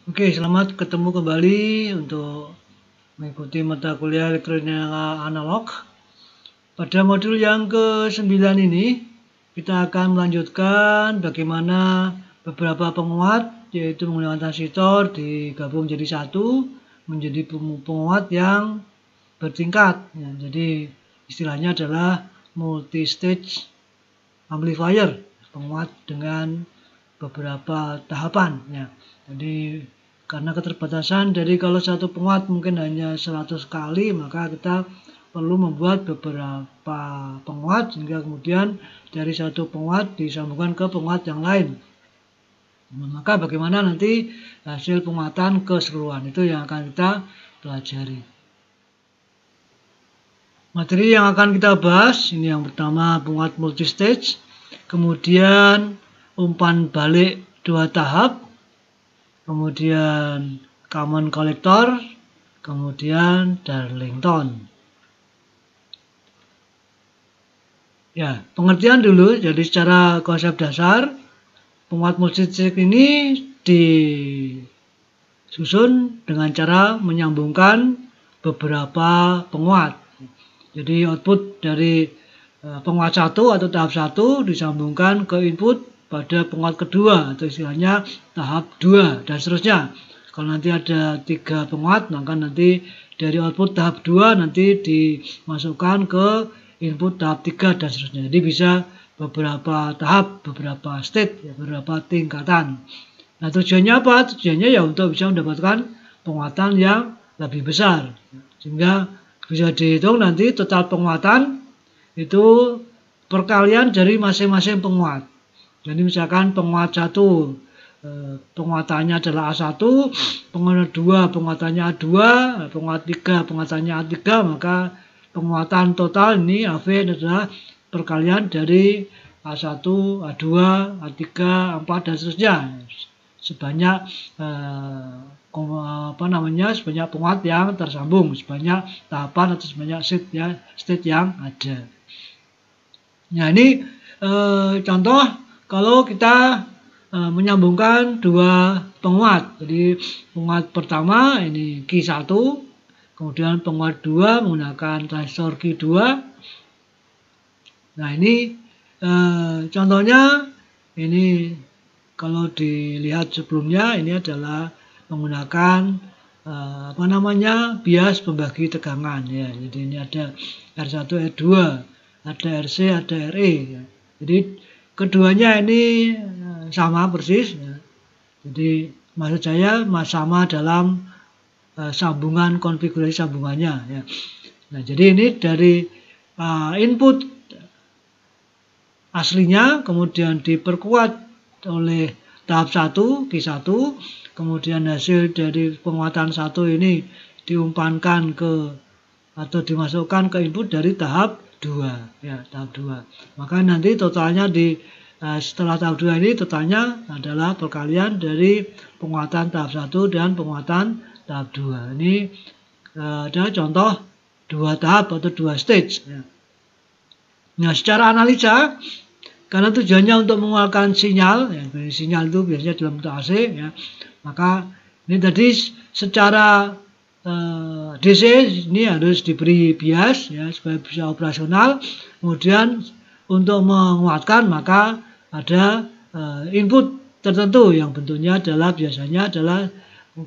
Oke, selamat ketemu kembali untuk mengikuti mata kuliah elektronika analog. Pada modul yang ke-9 ini, kita akan melanjutkan bagaimana beberapa penguat, yaitu menggunakan transistor digabung jadi satu, menjadi penguat yang bertingkat. Ya, jadi istilahnya adalah multi-stage amplifier, penguat dengan beberapa tahapan. Ya. Jadi karena keterbatasan dari kalau satu penguat mungkin hanya 100 kali, maka kita perlu membuat beberapa penguat sehingga kemudian dari satu penguat disambungkan ke penguat yang lain. Maka bagaimana nanti hasil penguatan keseluruhan itu yang akan kita pelajari. Materi yang akan kita bahas ini yang pertama penguat multistage, kemudian umpan balik 2 tahap, kemudian common collector, kemudian Darlington. Ya, pengertian dulu. Jadi secara konsep dasar, penguat multistage ini disusun dengan cara menyambungkan beberapa penguat. Jadi output dari penguat 1 atau tahap 1 disambungkan ke input pada penguat kedua atau istilahnya tahap 2 dan seterusnya. Kalau nanti ada 3 penguat, maka nanti dari output tahap 2 nanti dimasukkan ke input tahap 3 dan seterusnya. Jadi bisa beberapa tahap, beberapa state, ya, beberapa tingkatan. Nah, tujuannya apa? Tujuannya ya untuk bisa mendapatkan penguatan yang lebih besar. Sehingga bisa dihitung nanti total penguatan itu perkalian dari masing-masing penguat. Jadi misalkan penguat 1 penguatannya adalah A1, penguat 2 penguatannya A2, penguat 3 penguatannya A3, maka penguatan total ini AV adalah perkalian dari A1, A2, A3, A4 dan seterusnya. Sebanyak sebanyak penguat yang tersambung, sebanyak tahapan atau sebanyak state yang ada. Nah, ini contoh kalau kita menyambungkan 2 penguat. Jadi penguat pertama ini Q1, kemudian penguat 2 menggunakan transistor Q2. Nah, ini contohnya ini kalau dilihat sebelumnya ini adalah menggunakan bias pembagi tegangan ya. Jadi ini ada R1, R2, ada RC, ada RE ya. Jadi keduanya ini sama persis ya. Jadi maksud saya sama dalam sambungan konfigurasi sambungannya ya. Nah, jadi ini dari input aslinya kemudian diperkuat oleh tahap 1 Q1, kemudian hasil dari penguatan 1 ini diumpankan ke atau dimasukkan ke input dari tahap 2 ya, tahap 2. Maka nanti totalnya setelah tahap 2 ini totalnya adalah perkalian dari penguatan tahap 1 dan penguatan tahap 2. Ini adalah contoh 2 tahap atau 2 stage ya. Nah, secara analisa karena tujuannya untuk mengeluarkan sinyal ya, sinyal itu biasanya dalam bentuk AC ya, maka ini tadi secara DC ini harus diberi bias ya supaya bisa operasional. Kemudian untuk menguatkan maka ada input tertentu yang bentuknya adalah biasanya adalah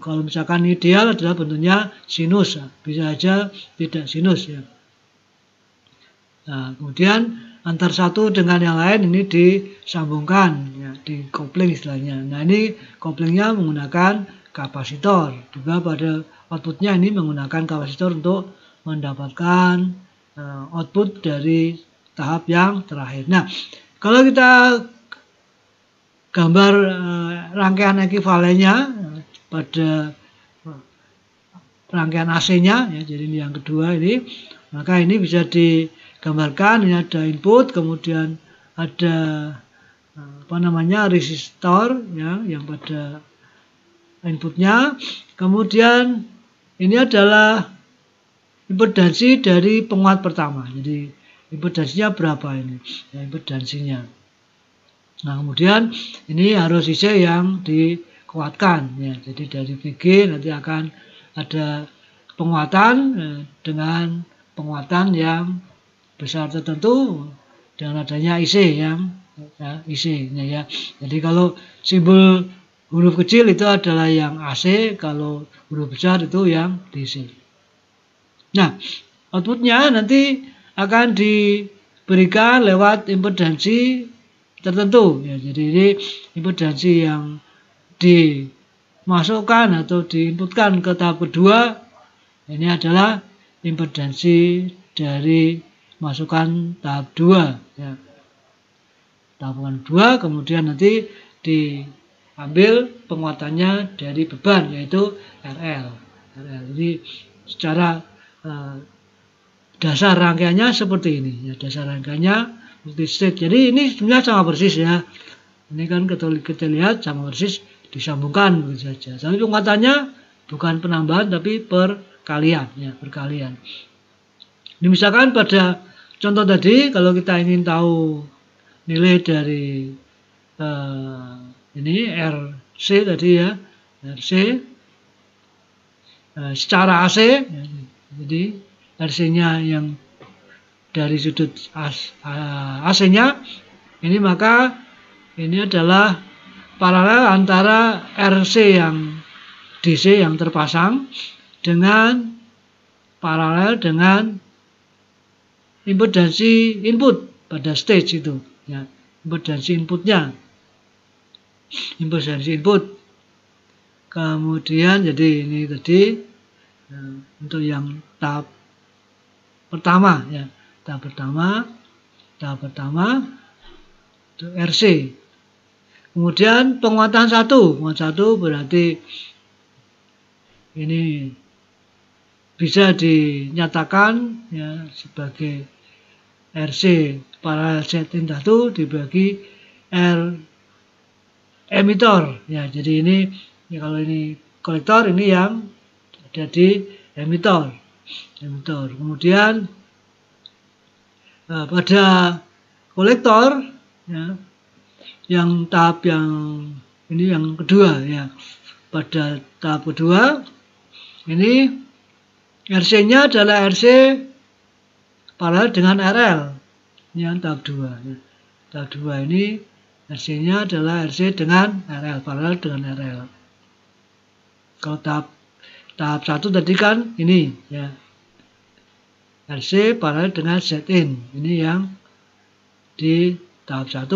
kalau misalkan ideal adalah bentuknya sinus, bisa saja tidak sinus ya. Nah, kemudian antar satu dengan yang lain ini disambungkan ya, di kopling istilahnya. Nah, ini koplingnya menggunakan kapasitor. Juga pada outputnya ini menggunakan kapasitor untuk mendapatkan output dari tahap yang terakhir. Nah, kalau kita gambar rangkaian ekuivalennya pada rangkaian AC-nya ya, jadi ini yang kedua ini, maka ini bisa digambarkan. Ini ada input, kemudian ada resistor ya, yang pada inputnya, kemudian ini adalah impedansi dari penguat pertama. Jadi impedansinya berapa ini? Ya, impedansinya. Nah, kemudian ini harus isi yang di kuatkan ya. Jadi dari VG nanti akan ada penguatan dengan penguatan yang besar tertentu dengan adanya IC yang IC-nya ya. Jadi kalau simbol huruf kecil itu adalah yang AC, kalau huruf besar itu yang DC. Nah, outputnya nanti akan diberikan lewat impedansi tertentu ya. Jadi ini impedansi yang dimasukkan atau diinputkan ke tahap kedua, ini adalah impedansi dari masukan tahap 2 ya. Tahap 2 kemudian nanti diambil penguatannya dari beban, yaitu RL. Jadi secara dasar rangkaiannya seperti ini ya, dasar rangkaiannya multi stage. Jadi ini sebenarnya sama persis ya. Ini kan kita lihat sama persis disambungkan begitu saja. Tapi penguatannya bukan penambahan tapi perkalian ya, perkalian. Ini misalkan pada contoh tadi, kalau kita ingin tahu nilai dari ini RC tadi ya, RC secara AC ya, jadi RC-nya yang dari sudut AC-nya ini, maka ini adalah paralel antara RC yang DC yang terpasang dengan paralel dengan impedansi input pada stage itu ya, impedansi inputnya, impedansi input. Kemudian jadi ini tadi untuk yang tahap pertama ya, tahap pertama itu RC. Kemudian penguatan 1 berarti ini bisa dinyatakan ya sebagai RC paralel set in satu dibagi R emitor ya. Jadi ini ya, kalau ini kolektor, ini yang ada di emitor. Kemudian pada kolektor ya, yang tahap yang ini yang kedua ya, pada tahap kedua ini RC-nya adalah RC paralel dengan RL yang tahap 2 ya. Tahap 2 ini RC-nya adalah RC dengan RL, paralel dengan RL. Kalau tahap 1 tadi kan ini ya, RC paralel dengan Z-in, ini yang di tahap 1.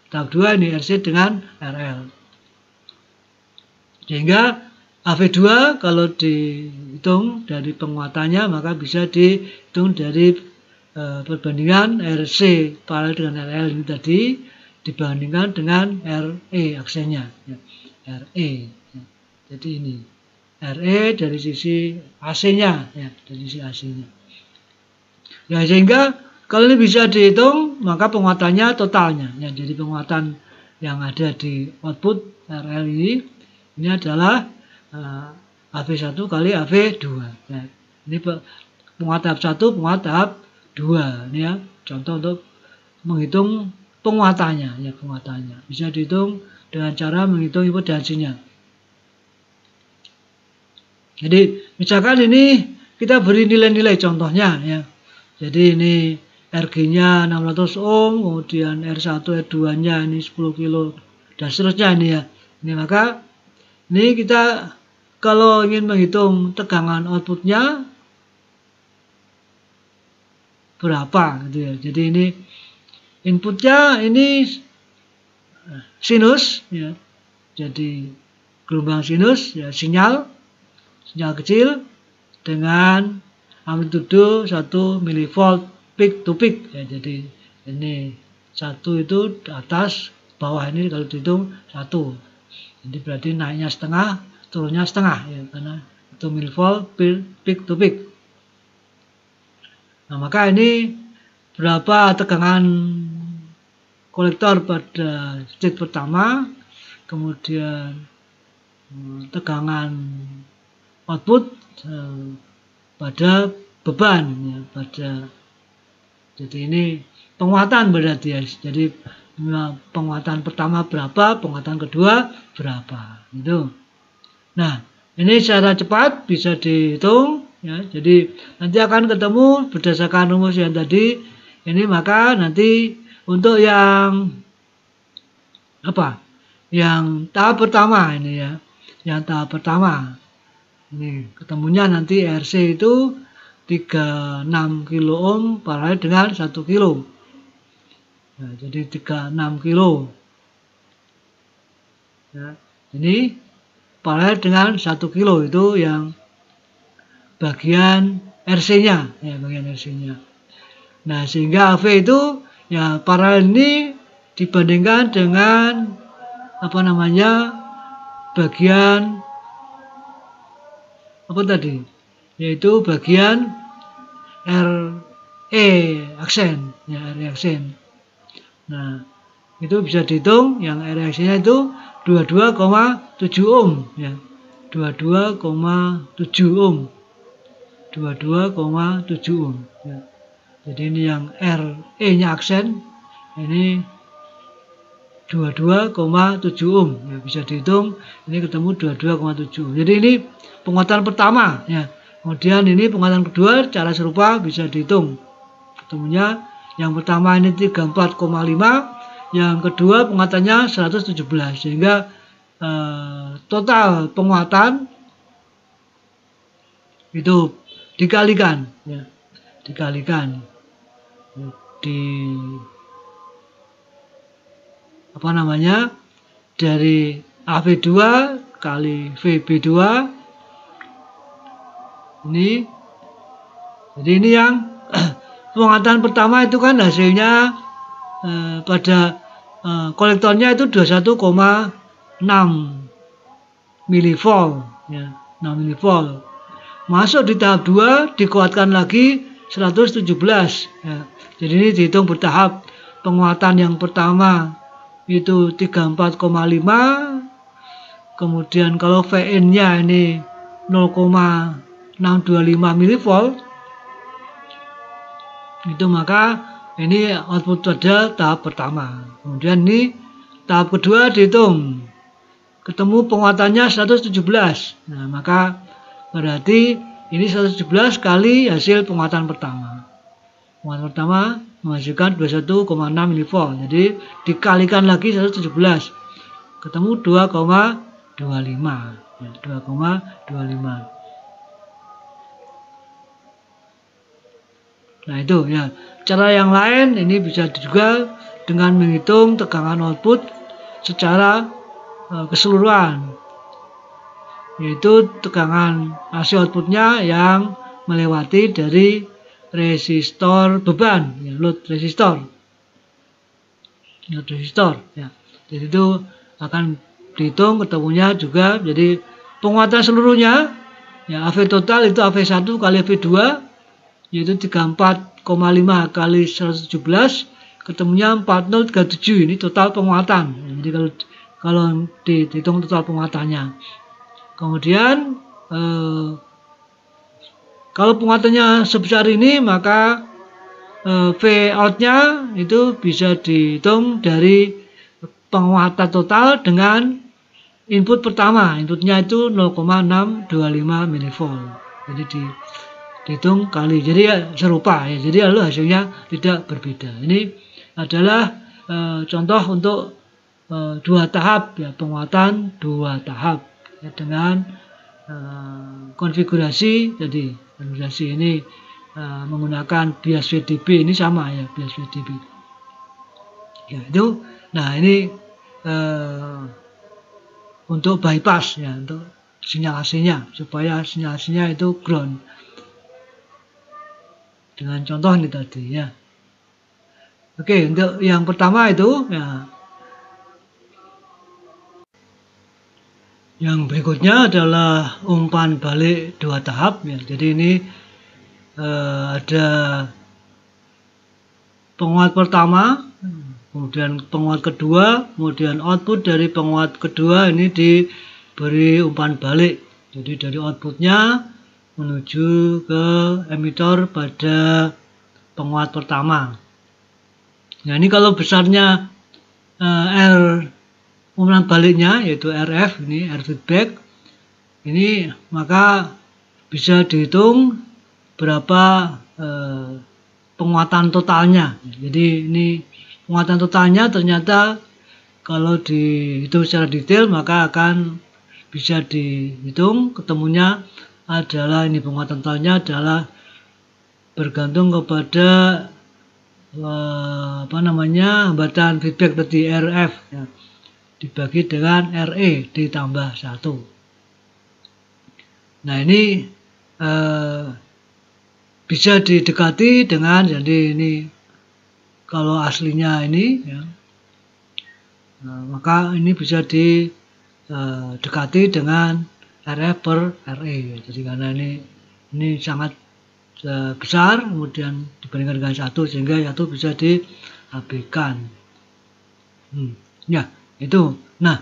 Tahap 2 ini RC dengan RL. Sehingga AV2 kalau dihitung dari penguatannya, maka bisa dihitung dari perbandingan RC paralel dengan RL ini tadi dibandingkan dengan RE aksennya ya, RE ya. Jadi ini RE dari sisi AC-nya ya, dari sisi AC-nya ya, sehingga kalau ini bisa dihitung maka penguatannya totalnya ya. Jadi penguatan yang ada di output RL ini adalah AV1 kali AV2 ya. Ini penguat tahap 1, penguat tahap 2 ini ya, contoh untuk menghitung penguatannya ya, penguatannya bisa dihitung dengan cara menghitung impedansinya. Jadi misalkan ini kita beri nilai-nilai contohnya ya. Jadi ini RG-nya 600 ohm, kemudian R1 R2-nya ini 10 kilo dan seterusnya ini ya. Ini maka ini kita kalau ingin menghitung tegangan outputnya berapa gitu ya. Jadi ini inputnya ini sinus ya. Jadi gelombang sinus ya, sinyal kecil dengan amplitudo 1 milivolt peak to peak ya. Jadi ini 1 itu atas, bawah ini kalau dihitung 1. Jadi berarti naiknya setengah, turunnya setengah ya, karena 1 milivolt peak to peak. Nah, maka ini berapa tegangan kolektor pada stage pertama, kemudian tegangan output pada beban ya, pada, jadi ini penguatan berarti ya. Jadi penguatan pertama berapa, penguatan kedua berapa, gitu. Nah, ini secara cepat bisa dihitung, ya. Jadi nanti akan ketemu berdasarkan rumus yang tadi. Ini maka nanti untuk yang apa? Yang tahap pertama ini ya, yang tahap pertama ini ketemunya nanti RC itu 36 kilo ohm paralel dengan 1 kilo. Nah, jadi 36 kilo. Ya, ini paralel dengan 1 kilo itu yang bagian RC-nya, ya bagian RC-nya. Nah, sehingga AV itu ya paralel ini dibandingkan dengan bagian apa tadi? Yaitu bagian RE aksen, ya RE aksen. Nah, itu bisa dihitung yang RE-nya itu 22,7 ohm ya. 22,7 ohm. 22,7 ohm ya. Jadi ini yang RE-nya aksen ini 22,7 ohm ya, bisa dihitung ini ketemu 22,7 ohm. Jadi ini penguatan pertama ya. Kemudian ini penguatan kedua cara serupa bisa dihitung. Ketemunya yang pertama ini 34,5, yang kedua penguatannya 117 sehingga total penguatan itu dikalikan ya. Dikalikan di dari AV2 kali VB2 ini. Jadi ini yang penguatan pertama itu kan hasilnya pada kolektornya itu 21,6 milivolt ya, 6 milivolt. Masuk di tahap 2 dikuatkan lagi 117 ya. Jadi ini dihitung bertahap. Penguatan yang pertama itu 34,5, kemudian kalau Vn-nya ini 0,625 milivolt itu maka ini output pada tahap pertama. Kemudian ini tahap kedua dihitung, ketemu penguatannya 117. Nah, maka berarti ini 117 kali hasil penguatan pertama. Penguatan pertama menghasilkan 21,6 milivolt. Jadi dikalikan lagi 117, ketemu 2,25 ya, 2,25. Nah itu ya, cara yang lain ini bisa juga dengan menghitung tegangan output secara keseluruhan, yaitu tegangan AC outputnya yang melewati dari resistor beban, ya, load resistor ya. Jadi itu akan dihitung ketemunya juga. Jadi penguatan seluruhnya ya, AV total itu AV1 kali AV2 yaitu 34,5 kali 117 ketemunya 4037. Ini total penguatan. Jadi kalau dihitung total penguatannya. Kemudian kalau penguatannya sebesar ini maka V out-nya itu bisa dihitung dari penguatan total dengan input pertama. Inputnya itu 0,625 milivolt. Jadi dihitung kali, jadi ya serupa ya, jadi lalu hasilnya tidak berbeda. Ini adalah contoh untuk dua tahap ya, penguatan dua tahap ya, dengan konfigurasi tadi. Konfigurasi ini menggunakan bias VDB, ini sama ya, bias VDB ya itu. Nah ini untuk bypass ya, untuk sinyal AC-nya supaya sinyal AC-nya itu ground dengan contoh ini tadi ya. Oke, untuk yang pertama itu ya. Yang berikutnya adalah umpan balik dua tahap ya. Jadi ini ada penguat pertama, kemudian penguat kedua, kemudian output dari penguat kedua ini diberi umpan balik. Jadi dari outputnya menuju ke emitor pada penguat pertama. Nah ini kalau besarnya R umpan baliknya yaitu RF, ini R feedback ini, maka bisa dihitung berapa penguatan totalnya. Jadi ini penguatan totalnya ternyata kalau dihitung secara detail maka akan bisa dihitung, ketemunya adalah ini penguatan totalnya adalah bergantung kepada hambatan feedback tadi RF ya, dibagi dengan RE ditambah 1. Nah ini bisa didekati dengan, jadi ini kalau aslinya ini ya, maka ini bisa didekati dengan RF per RE. Jadi karena ini sangat besar, kemudian dibandingkan dengan 1 sehingga 1 bisa diabaikan. Ya itu. Nah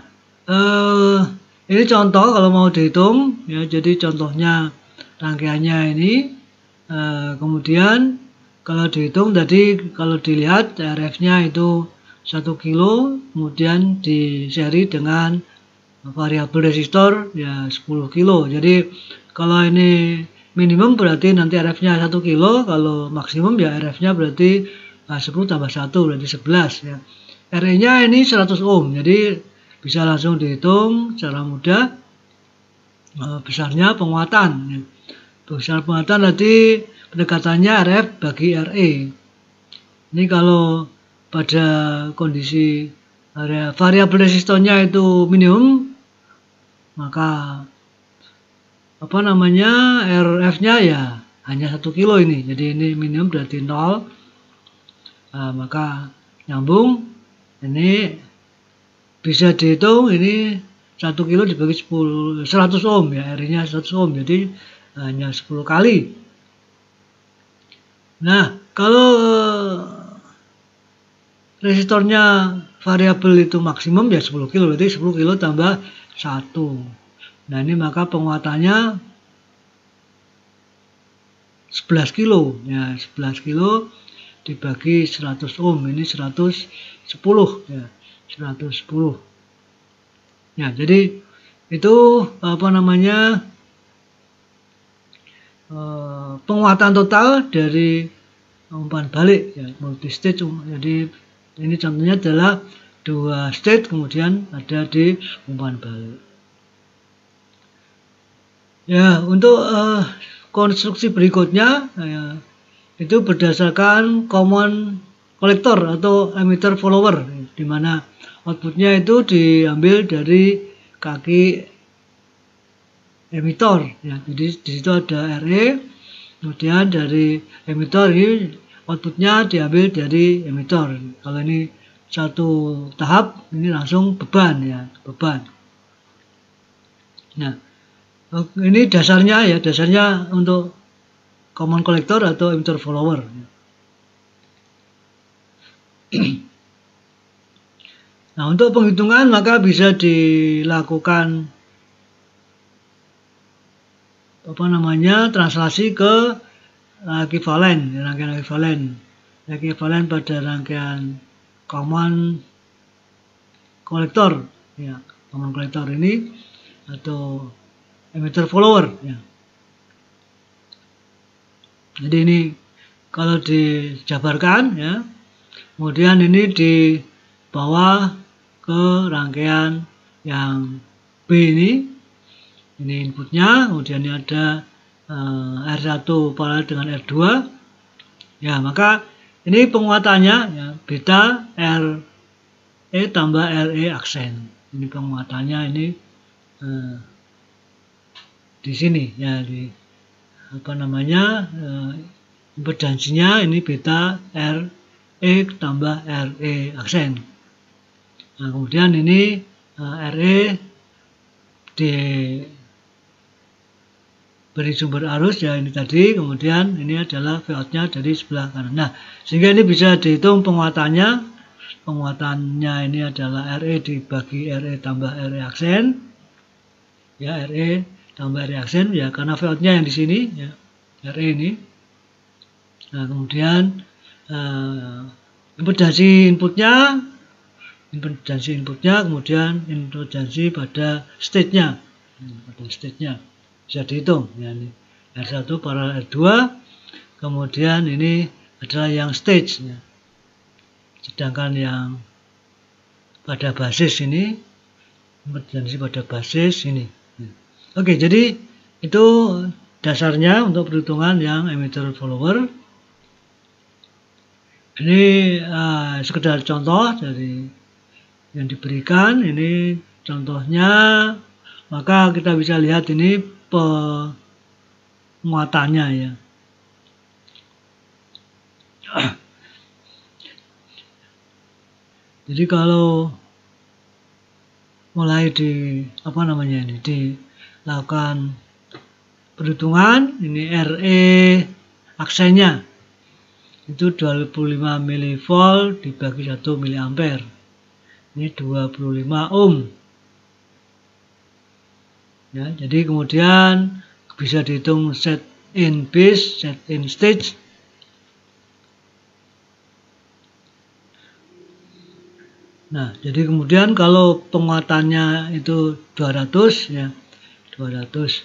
ini contoh kalau mau dihitung ya. Jadi contohnya rangkaiannya ini, kemudian kalau dihitung tadi, kalau dilihat RF-nya itu 1 kilo, kemudian di seri dengan variabel resistor ya 10 kilo. Jadi kalau ini minimum berarti nanti RF-nya 1 kilo, kalau maksimum ya RF-nya berarti 10 tambah 1 berarti 11 ya. RE-nya ini 100 ohm, jadi bisa langsung dihitung secara mudah besarnya penguatan ya. Besar penguatan tadi pendekatannya RF bagi RE. Ini kalau pada kondisi variabel resistornya itu minimum, maka RF-nya ya hanya 1 kilo ini. Jadi ini minimum berarti 0. Maka nyambung, ini bisa dihitung, ini 1 kilo dibagi 100 ohm ya, RE-nya 100 ohm, jadi hanya 10 kali. Nah kalau resistornya variabel itu maksimum ya 10 kilo, berarti 10 kilo tambah 1. Nah ini maka penguatannya 11 kilo ya, 11 kilo dibagi 100 ohm, ini 110 ya, 110 ya. Jadi itu penguatan total dari umpan balik ya, multi stage. Jadi ini contohnya adalah 2 stage kemudian ada di umpan balik. Ya, untuk konstruksi berikutnya ya, itu berdasarkan common collector atau emitter follower, di mana outputnya itu diambil dari kaki emitor ya. Jadi di situ ada RE, kemudian dari emitor ini outputnya diambil dari emitor. Kalau ini satu tahap, ini langsung beban ya, beban. Nah ini dasarnya ya, dasarnya untuk common collector atau emitter follower. Nah untuk penghitungan maka bisa dilakukan translasi ke ekivalen, rangkaian ekivalen pada rangkaian common collector ya, common collector ini atau emitter follower ya. Jadi ini kalau dijabarkan ya, kemudian ini dibawa ke rangkaian yang B ini inputnya, kemudian ini ada R1 paralel dengan R2 ya, maka ini penguatannya ya, beta RE tambah RE aksen. Ini penguatannya ini di sini ya, di impedansinya ini beta RE tambah RE aksen. Nah kemudian ini RE diberi sumber arus ya, ini tadi, kemudian ini adalah V-out-nya dari sebelah kanan. Nah sehingga ini bisa dihitung penguatannya ini adalah RE dibagi RE tambah RE aksen ya, RE tambah RE aksen ya, karena V-out-nya yang di sini ya, RE ini. Nah kemudian impedansi inputnya impedansi inputnya, kemudian impedansi pada stage-nya. Pada stage-nya bisa dihitung ya, ini R1 paralel R2, kemudian ini adalah yang stage ya. Sedangkan yang pada basis ini impedansi pada basis ini. Oke, jadi itu dasarnya untuk perhitungan yang emitter follower. Ini sekedar contoh dari yang diberikan. Ini contohnya, maka kita bisa lihat ini penguatannya ya. Jadi kalau mulai dilakukan perhitungan, ini RE aksennya itu 25 mV dibagi 1 mA. Ini 25 ohm. Ya, jadi kemudian bisa dihitung set in base, set in stage. Nah, jadi kemudian kalau penguatannya itu 200 ya, 200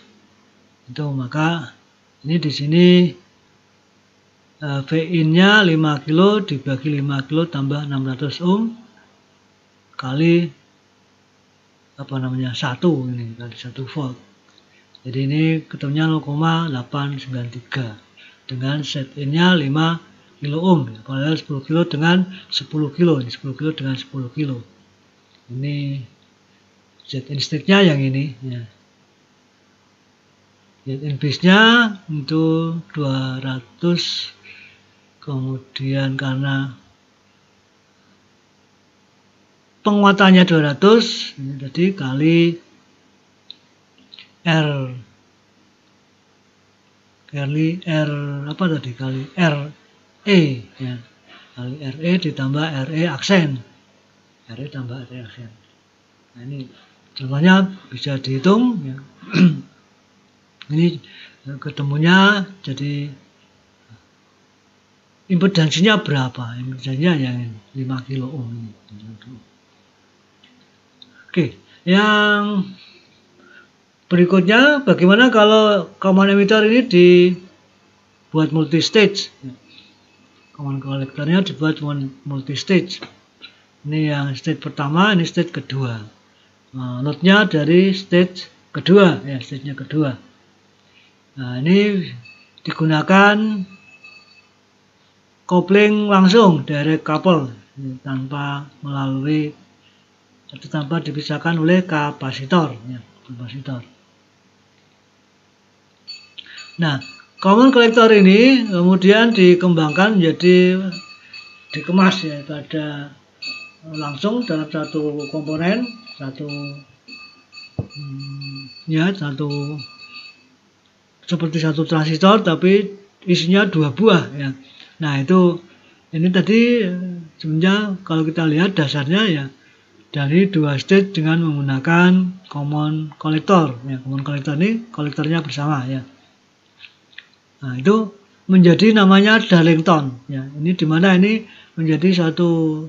itu, maka ini di sini Vin-nya 5 kilo dibagi 5 kilo tambah 600 ohm kali 1 ini kali 1 volt. Jadi ini ketemunya 0,893 dengan set in-nya 5 kilo ohm, padahal 10 kilo dengan 10 kilo, ini 10 kilo dengan 10 kilo. Ini set in state-nya yang ini ya. Set in base-nya itu 200, kemudian karena penguatannya 200, ini tadi kali R ya, kali RE ditambah RE aksen, RE tambah RE aksen. Nah, ini contohnya bisa dihitung ya. Ini ketemunya jadi impedansinya berapa? Impedansinya yang 5 kilo ohm ini. Oke, yang berikutnya bagaimana kalau common emitter ini dibuat multi stage? Common collectornya dibuat multi stage. Ini yang stage pertama, ini stage kedua. Loadnya dari stage kedua, ya stage-nya kedua. Nah, ini digunakan kopling langsung, direct couple, tanpa dipisahkan oleh kapasitor, ya, kapasitor. Nah, common collector ini kemudian dikembangkan menjadi dikemas ya pada langsung dalam satu komponen, seperti satu transistor tapi isinya 2 buah ya. Nah, ini tadi sebenarnya kalau kita lihat dasarnya ya dari 2 stage dengan menggunakan common collector ya. Common collector ini kolektornya bersama ya. Nah, itu menjadi namanya Darlington ya. Ini dimana ini menjadi satu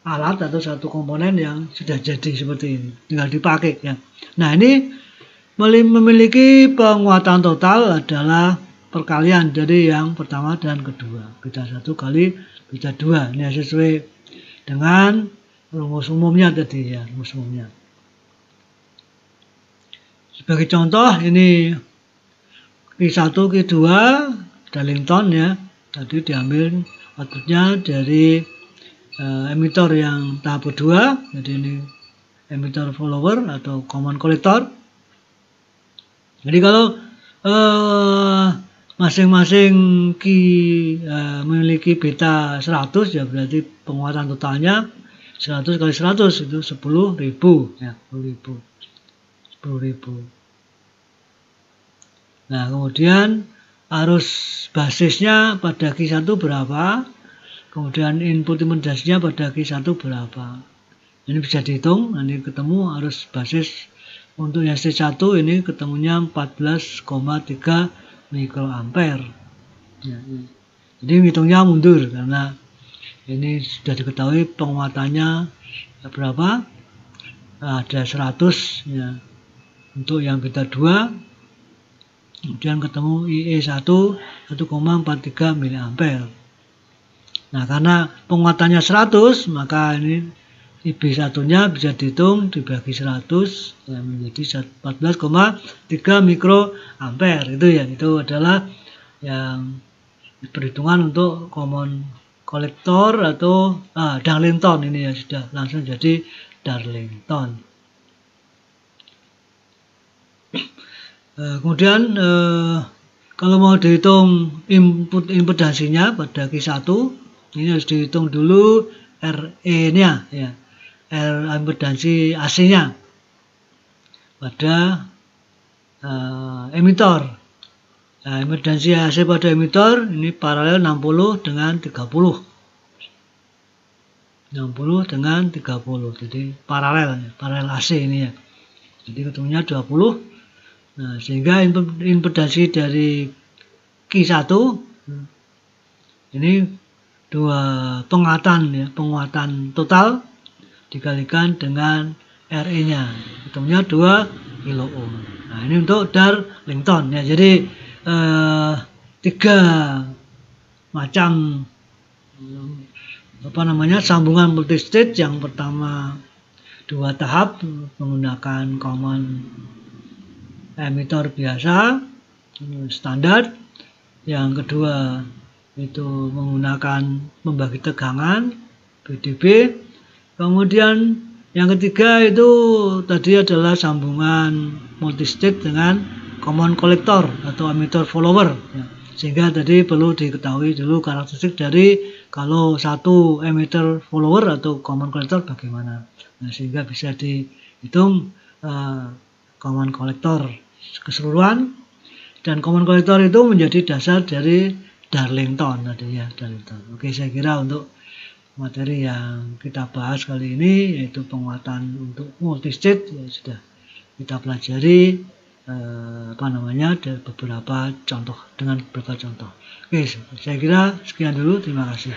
alat atau satu komponen yang sudah jadi seperti ini, tinggal dipakai ya. Nah, ini memiliki penguatan total adalah perkalian dari yang pertama dan kedua, beta 1 kali beta 2. Ini sesuai dengan rumus umumnya tadi ya, rumus umumnya. Sebagai contoh ini Q1, Q2 Darlington ya, tadi diambil outputnya dari emitter yang tahap kedua, jadi ini emitter follower atau common collector. Jadi kalau masing-masing memiliki beta 100 ya, berarti penguatan totalnya 100 kali 100 itu 10.000 ya, 10.000. Nah, kemudian arus basisnya pada Q1 berapa, kemudian input impedasinya pada Q1 berapa. Ini bisa dihitung, nanti ketemu arus basis untuk yang stage 1 ini ketemunya 14,3 mikroampere. Ya, jadi hitungnya mundur karena Ini sudah diketahui penguatannya berapa, ada 100 ya, untuk yang beta 2. Kemudian ketemu IE1 1,43 mA. Nah, karena penguatannya 100, maka ini IB1 nya bisa dihitung dibagi 100 ya, menjadi 14,3 mikroampere. Itu ya, itu adalah yang perhitungan untuk common collector atau Darlington. Ini ya sudah langsung jadi Darlington. Kemudian kalau mau dihitung input impedansinya pada Q1, ini harus dihitung dulu RE-nya ya, impedansi AC-nya pada emitor. Nah, impedansi AC pada emitor ini paralel 60 dengan 30. 60 dengan 30. Jadi paralel AC ini ya. Jadi ketemunya 20. Nah, sehingga impedansi dari Q1 ini dua penguatan total dikalikan dengan RE-nya, ketemunya 2 kilo ohm. Nah, ini untuk Darlington ya. Jadi 3 macam sambungan multistage. Yang pertama 2 tahap menggunakan common emitor biasa standar. Yang kedua itu menggunakan pembagi tegangan BDB. Kemudian yang ketiga itu tadi adalah sambungan multistage dengan common collector atau emitter follower ya. Sehingga tadi perlu diketahui dulu karakteristik dari kalau satu emitter follower atau common collector bagaimana. Nah, sehingga bisa dihitung common collector keseluruhan, dan common collector itu menjadi dasar dari Darlington tadi ya, Darlington. Oke, saya kira untuk materi yang kita bahas kali ini yaitu penguatan untuk multistage ya sudah kita pelajari dari beberapa contoh dengan beberapa contoh. Oke, saya kira sekian dulu, terima kasih.